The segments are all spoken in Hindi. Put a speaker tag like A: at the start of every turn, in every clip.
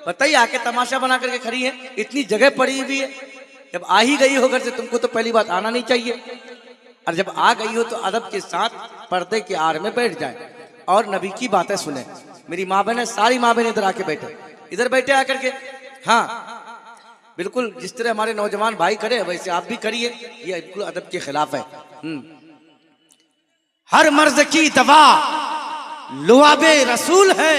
A: बताइए, आके तमाशा बना करके खड़ी है, इतनी जगह पड़ी हुई है। जब आ ही गई हो घर से, तुमको तो पहली बात आना नहीं चाहिए। और जब आ गई हो तो अदब के साथ पर्दे के आड़ में बैठ जाए और नबी की बातें सुने। मेरी माँ बहन, सारी माँ बहन इधर आके बैठे, इधर बैठे आकर के। हाँ बिल्कुल, जिस तरह हमारे नौजवान भाई करे वैसे आप भी करिए, ये बिल्कुल अदब के खिलाफ है। हर मर्ज की दवा लुआबे रसूल है,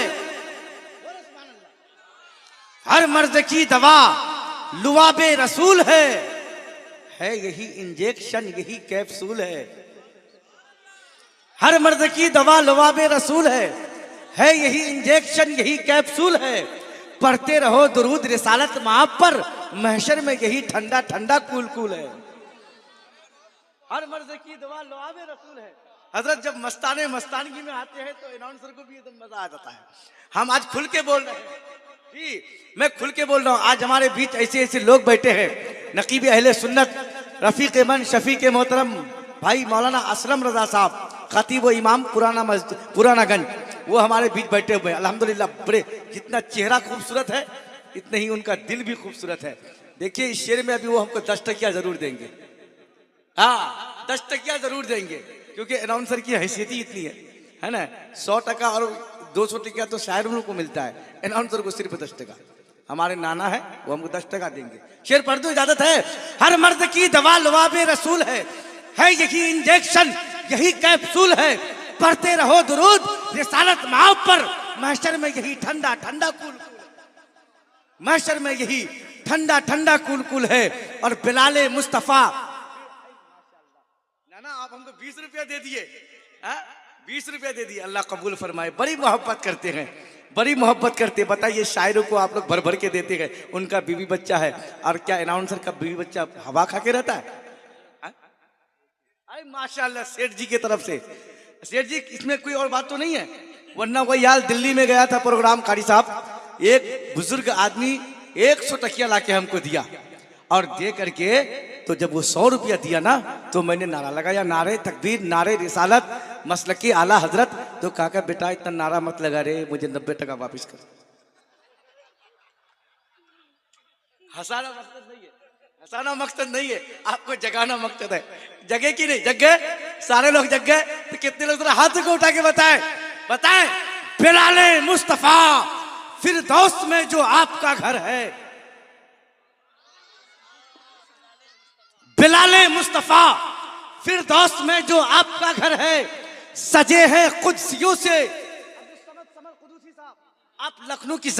A: हर मर्ज की दवा लुआबे रसूल है यही इंजेक्शन यही कैप्सूल है। हर मर्ज की दवा लुआबे रसूल है यही इंजेक्शन यही कैप्सूल है। पढ़ते रहो दुरूद रिसालत माँ पर, महशर में यही ठंडा ठंडा कूल कूल है। हर मर्ज की दवा लुआबे रसूल है। हजरत जब मस्ताने मस्तानगी में आते हैं तो अनाउंसर को भी एकदम मजा आ जाता है। हम आज खुल के बोल रहे हैं जी, मैं खुल के बोल रहा हूँ। आज हमारे बीच ऐसे ऐसे लोग बैठे हैं, नकीब अहले सुन्नत रफीक मन शफीक मोहतरम भाई मौलाना असलम रजा साहब, खतीब व इमाम पुराना गंज, वो हमारे बीच बैठे हुए हैं। अल्हम्दुलिल्लाह, बड़े जितना चेहरा खूबसूरत है इतने ही उनका दिल भी खूबसूरत है। देखिए इस शेर में अभी वो हमको 10 टकिया जरूर देंगे। हाँ 10 टकिया जरूर देंगे, क्योंकि अनाउंसर की हैसियत ही इतनी है ना। 100 टका और 200 टकिया तो शायर उनको मिलता है, अनाउंसर को सिर्फ 10 टका। हमारे नाना है वो हमको 10 टका देंगे। शेर पढ़ दो, इजाजत है। हर मर्द की दवा लुआबे रसूल है यही इंजेक्शन यही कैप्सूल है। पढ़ते रहो दुरूद रिसालत माँ पर, महशर में यही ठंडा ठंडा कूल, महशर में यही ठंडा ठंडा कूल कूल है। और बिलाले मुस्तफा, नाना आप हमको 20 रुपया दे दिए, 20 रुपया दे दिए, अल्लाह कबूल फरमाए। बड़ी मोहब्बत करते हैं, बड़ी मोहब्बत करते हैं। बताइए शायरों को आप लोग भर भर के देते हैं, उनका बीवी बच्चा है, और क्या अनाउंसर का बीवी बच्चा हवा खा के रहता है? अरे माशाल्लाह सेठ जी की तरफ से। सेठ जी इसमें कोई और बात तो नहीं है, वरना वही हाल दिल्ली में गया था प्रोग्राम, कारी साहब एक बुजुर्ग आदमी 100 टकिया लाके हमको दिया, और दे करके तो जब वो 100 रुपया दिया ना तो मैंने नारा लगाया, नारे तकबीर नारे रिसालत मसलकी आला हजरत। तो काका बेटा इतना नारा मत लगा रे, मुझे 90 टका वापिस कर। हंसाना मकसद नहीं है, हंसाना मकसद नहीं है, आपको जगाना मकसद है। जगे कि नहीं जगे? सारे लोग जग गए तो कितने लोग हाथ को उठा के बताएं, बताएं। बिलाले मुस्तफा फिरदौस में जो आपका घर है, बिलाले मुस्तफा फिरदौस में जो आपका घर है, सजे हैं कुदसियों से। आप लखनऊ की